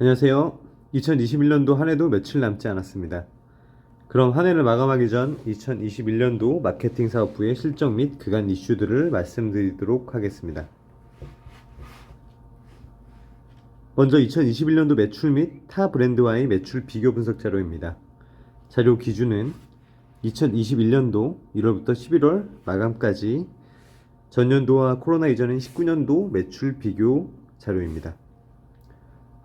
안녕하세요. 2021년도 한 해도 며칠 남지 않았습니다. 그럼 한 해를 마감하기 전 2021년도 마케팅 사업부의 실적 및 그간 이슈들을 말씀드리도록 하겠습니다. 먼저 2021년도 매출 및 타 브랜드와의 매출 비교 분석 자료입니다. 자료 기준은 2021년도 1월부터 11월 마감까지 전년도와 코로나 이전인 19년도 매출 비교 자료입니다.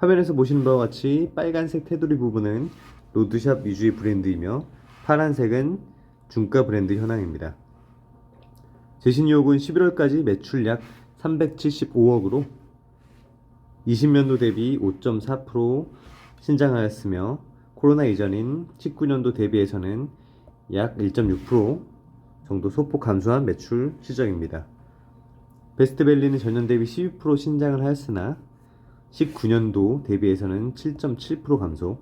화면에서 보시는 바와 같이 빨간색 테두리 부분은 로드샵 위주의 브랜드이며 파란색은 중가 브랜드 현황입니다. 제신유혹은 11월까지 매출 약 375억으로 20년도 대비 5.4% 신장하였으며 코로나 이전인 19년도 대비해서는 약 1.6% 정도 소폭 감소한 매출 실적입니다. 베스트밸리는 전년 대비 12% 신장을 하였으나 19년도 대비해서는 7.7% 감소,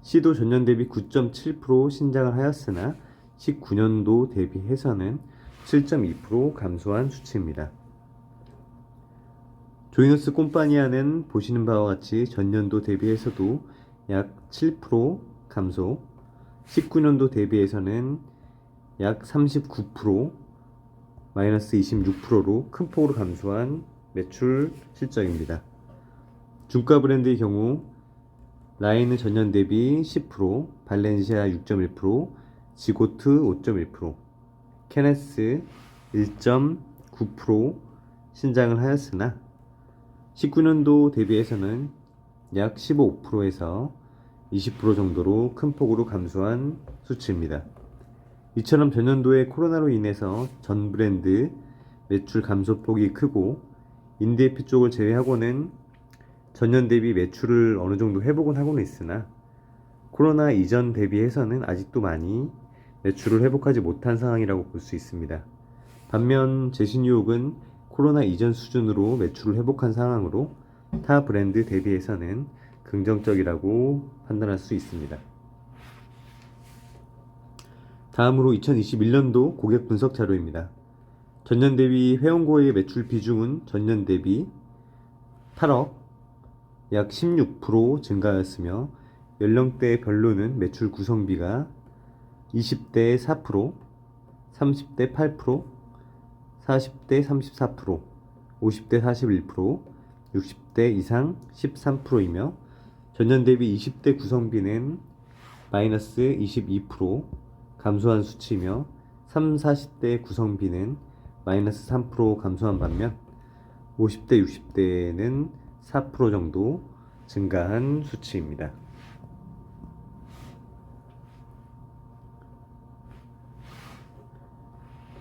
C도 전년 대비 9.7% 신장을 하였으나 19년도 대비해서는 7.2% 감소한 수치입니다. 조이너스 꼼파니아는 보시는 바와 같이 전년도 대비해서도 약 7% 감소, 19년도 대비해서는 약 39% 마이너스 26%로 큰 폭으로 감소한 매출 실적입니다. 중가 브랜드의 경우 라인은 전년 대비 10%, 발렌시아 6.1%, 지고트 5.1%, 케네스 1.9% 신장을 하였으나 19년도 대비해서는 약 15%에서 20% 정도로 큰 폭으로 감소한 수치입니다. 이처럼 전년도에 코로나로 인해서 전 브랜드 매출 감소폭이 크고 인디에피 쪽을 제외하고는 전년 대비 매출을 어느 정도 회복은 하고는 있으나 코로나 이전 대비해서는 아직도 많이 매출을 회복하지 못한 상황이라고 볼 수 있습니다. 반면 제신유혹은 코로나 이전 수준으로 매출을 회복한 상황으로 타 브랜드 대비해서는 긍정적이라고 판단할 수 있습니다. 다음으로 2021년도 고객 분석 자료입니다. 전년 대비 회원고의 매출 비중은 전년 대비 8억 약 16% 증가하였으며 연령대 별로는 매출 구성비가 20대 4%, 30대 8%, 40대 34%, 50대 41%, 60대 이상 13%이며 전년 대비 20대 구성비는 마이너스 22% 감소한 수치이며 3, 40대 구성비는 마이너스 3% 감소한 반면 50대, 60대는 4% 정도 증가한 수치입니다.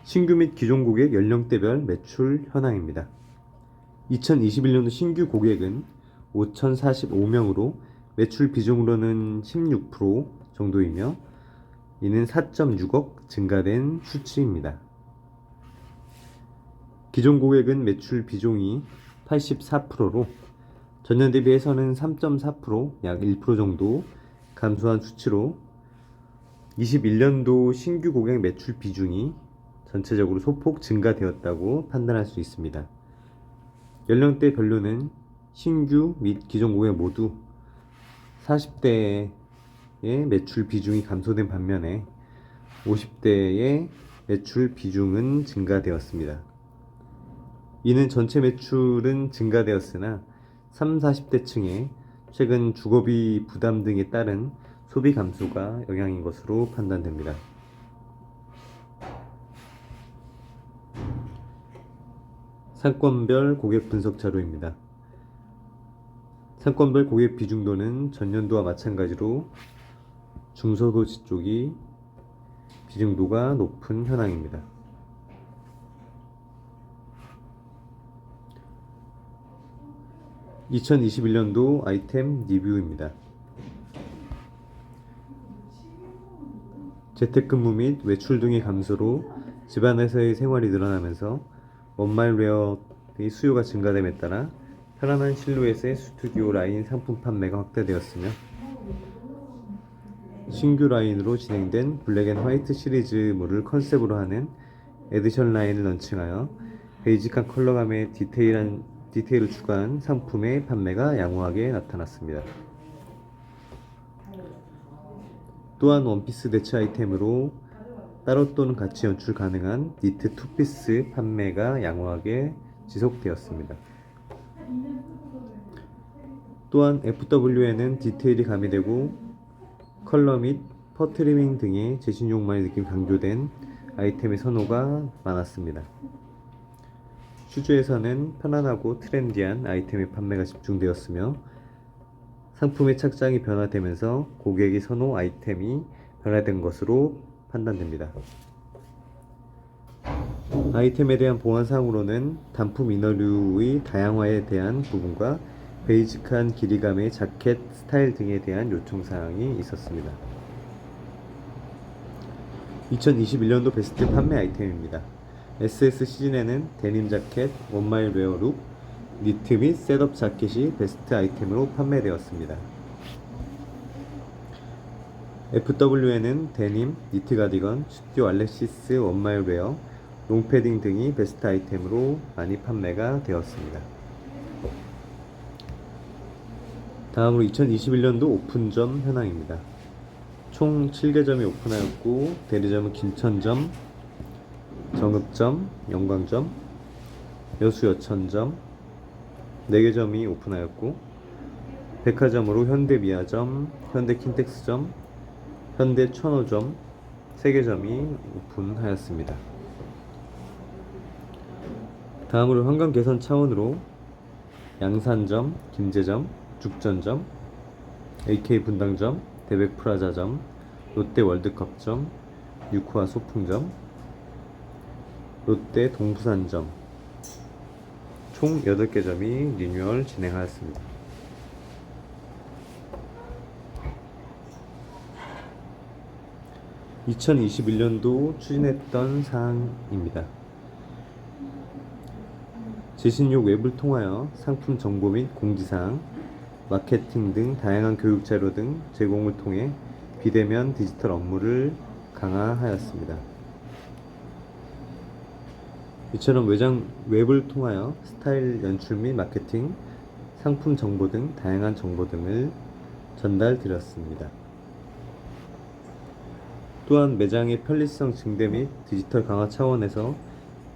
신규 및 기존 고객 연령대별 매출 현황입니다. 2021년도 신규 고객은 5,045명으로 매출 비중으로는 16% 정도이며 이는 4.6억 증가된 수치입니다. 기존 고객은 매출 비중이 84%로 전년 대비해서는 3.4%, 약 1% 정도 감소한 수치로 21년도 신규 고객 매출 비중이 전체적으로 소폭 증가되었다고 판단할 수 있습니다. 연령대 별로는 신규 및 기존 고객 모두 40대의 매출 비중이 감소된 반면에 50대의 매출 비중은 증가되었습니다. 이는 전체 매출은 증가되었으나 3, 40대층의 최근 주거비 부담 등에 따른 소비 감소가 영향인 것으로 판단됩니다. 상권별 고객 분석 자료입니다. 상권별 고객 비중도는 전년도와 마찬가지로 중소도시 쪽이 비중도가 높은 현황입니다. (2021년도) 아이템 리뷰입니다. 재택근무 및 외출 등의 감소로 집안에서의 생활이 늘어나면서 원마일웨어의 수요가 증가됨에 따라 편안한 실루엣의 스튜디오 라인 상품 판매가 확대되었으며 신규 라인으로 진행된 블랙 앤 화이트 시리즈물을 컨셉으로 하는 에디션 라인을 런칭하여 베이직한 컬러감의 디테일한 디테일을 추가한 상품의 판매가 양호하게 나타났습니다. 또한 원피스 대체 아이템으로 따로 또는 같이 연출 가능한 니트 투피스 판매가 양호하게 지속되었습니다. 또한 FW에는 디테일이 가미되고 컬러 및 퍼트리밍 등의 제신용만의 느낌이 강조된 아이템의 선호가 많았습니다. 슈즈에서는 편안하고 트렌디한 아이템의 판매가 집중되었으며 상품의 착장이 변화되면서 고객의 선호 아이템이 변화된 것으로 판단됩니다. 아이템에 대한 보완사항으로는 단품 이너류의 다양화에 대한 부분과 베이직한 길이감의 자켓 스타일 등에 대한 요청사항이 있었습니다. 2021년도 베스트 판매 아이템입니다. SS 시즌에는 데님 자켓, 원마일 웨어 룩, 니트 및 셋업 자켓이 베스트 아이템으로 판매되었습니다. FW에는 데님, 니트 가디건, 스튜 알렉시스 원마일 웨어, 롱패딩 등이 베스트 아이템으로 많이 판매가 되었습니다. 다음으로 2021년도 오픈점 현황입니다. 총 7개점이 오픈하였고 대리점은 김천점, 정읍점, 영광점, 여수여천점 4개점이 오픈하였고 백화점으로 현대미아점, 현대킨텍스점, 현대천호점 3개점이 오픈하였습니다. 다음으로 환경 개선 차원으로 양산점, 김제점, 죽전점, AK 분당점, 대백프라자점, 롯데 월드컵점, 유쿠아 소풍점, 롯데 동부산점 총 8개 점이 리뉴얼 진행하였습니다. (2021년도) 추진했던 사항입니다. 제신욕 웹을 통하여 상품 정보 및 공지사항, 마케팅 등 다양한 교육 자료 등 제공을 통해 비대면 디지털 업무를 강화하였습니다. 이처럼 매장 웹을 통하여 스타일 연출 및 마케팅, 상품 정보 등 다양한 정보 등을 전달드렸습니다. 또한 매장의 편리성 증대 및 디지털 강화 차원에서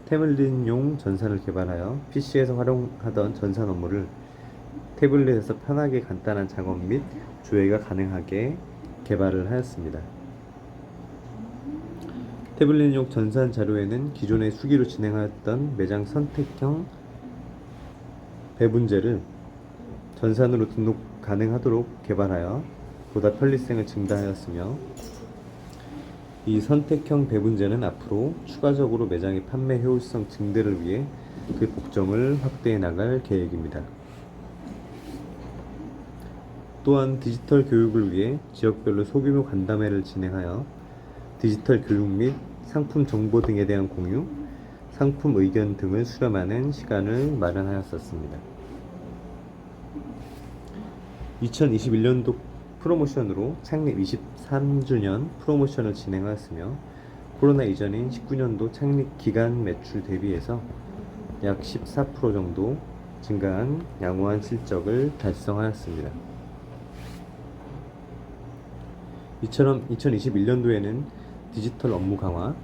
태블릿용 전산을 개발하여 PC에서 활용하던 전산 업무를 태블릿에서 편하게 간단한 작업 및 조회가 가능하게 개발을 하였습니다. 태블릿용 전산 자료에는 기존의 수기로 진행하였던 매장 선택형 배분제를 전산으로 등록 가능하도록 개발하여 보다 편리성을 증대하였으며 이 선택형 배분제는 앞으로 추가적으로 매장의 판매 효율성 증대를 위해 그 복점을 확대해 나갈 계획입니다. 또한 디지털 교육을 위해 지역별로 소규모 간담회를 진행하여 디지털 교육 및 상품 정보 등에 대한 공유, 상품 의견 등을 수렴하는 시간을 마련하였었습니다. 2021년도 프로모션으로 창립 23주년 프로모션을 진행하였으며 코로나 이전인 19년도 창립 기간 매출 대비해서 약 14% 정도 증가한 양호한 실적을 달성하였습니다. 이처럼 2021년도에는 디지털 업무 강화,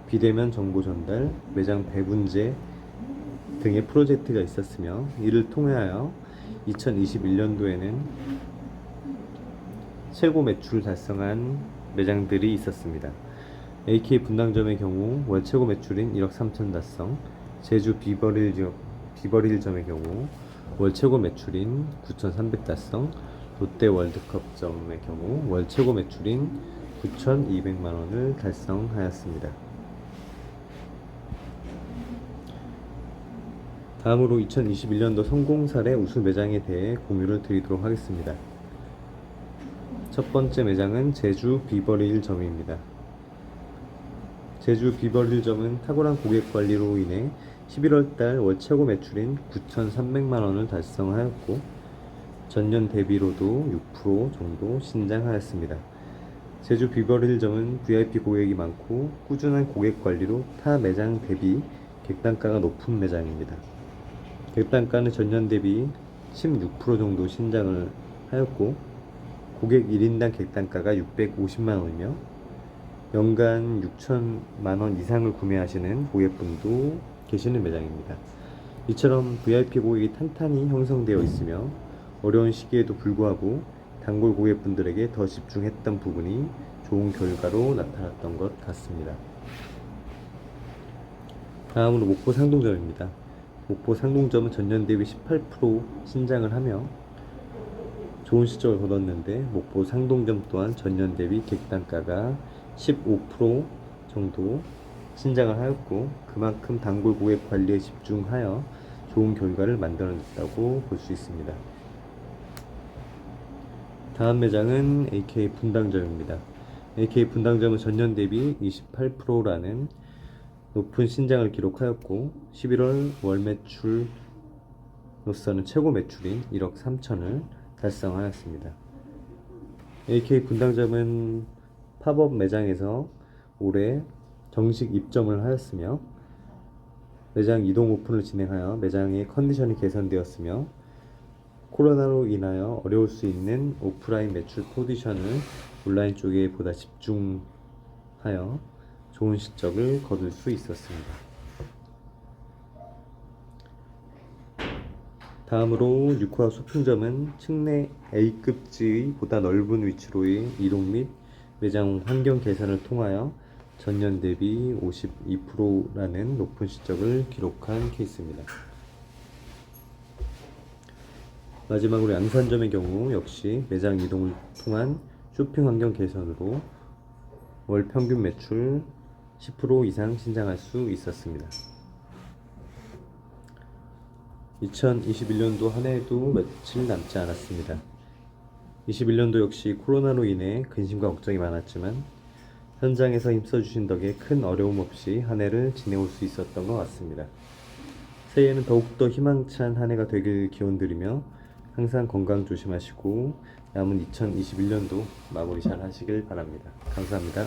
비대면 정보 전달, 매장 배분제 등의 프로젝트가 있었으며 이를 통하여 2021년도에는 최고 매출을 달성한 매장들이 있었습니다. AK 분당점의 경우 월 최고 매출인 1억 3천 달성, 제주 비버릴점의 경우 월 최고 매출인 9,300 달성, 롯데 월드컵점의 경우 월 최고 매출인 9,200만원을 달성하였습니다. 다음으로 2021년도 성공 사례 우수 매장에 대해 공유를 드리도록 하겠습니다. 첫 번째 매장은 제주 비버릴점입니다. 제주 비버릴점은 탁월한 고객 관리로 인해 11월달 월 최고 매출인 9,300만원을 달성하였고 전년 대비로도 6% 정도 신장하였습니다. 제주 비버릴점은 VIP 고객이 많고 꾸준한 고객 관리로 타 매장 대비 객단가가 높은 매장입니다. 객단가는 전년 대비 16% 정도 신장을 하였고, 고객 1인당 객단가가 650만 원이며 연간 6천만 원 이상을 구매하시는 고객분도 계시는 매장입니다. 이처럼 VIP 고객이 탄탄히 형성되어 있으며 어려운 시기에도 불구하고 단골 고객분들에게 더 집중했던 부분이 좋은 결과로 나타났던 것 같습니다. 다음으로 목포 상동점입니다. 목포 상동점은 전년 대비 18% 신장을 하며 좋은 실적을 거뒀는데, 목포 상동점 또한 전년 대비 객단가가 15% 정도 신장을 하였고, 그만큼 단골 고객 관리에 집중하여 좋은 결과를 만들어냈다고 볼 수 있습니다. 다음 매장은 AK 분당점입니다. AK 분당점은 전년 대비 28%라는 높은 신장을 기록하였고, 11월 월 매출로서는 최고 매출인 1억 3천을 달성하였습니다. AK 분당점은 팝업 매장에서 올해 정식 입점을 하였으며, 매장 이동 오픈을 진행하여 매장의 컨디션이 개선되었으며, 코로나로 인하여 어려울 수 있는 오프라인 매출 포지션을 온라인 쪽에 보다 집중하여 좋은 실적을 거둘 수 있었습니다. 다음으로 유쿠아 쇼핑점은 층내 A급지의 보다 넓은 위치로의 이동 및 매장 환경 개선을 통하여 전년 대비 52%라는 높은 실적을 기록한 케이스입니다. 마지막으로 양산점의 경우 역시 매장 이동을 통한 쇼핑 환경 개선으로 월 평균 매출 10% 이상 신장할 수 있었습니다. 2021년도 한 해에도 며칠 남지 않았습니다. 21년도 역시 코로나로 인해 근심과 걱정이 많았지만 현장에서 힘써주신 덕에 큰 어려움 없이 한 해를 지내올 수 있었던 것 같습니다. 새해에는 더욱더 희망찬 한 해가 되길 기원드리며 항상 건강 조심하시고 남은 2021년도 마무리 잘 하시길 바랍니다. 감사합니다.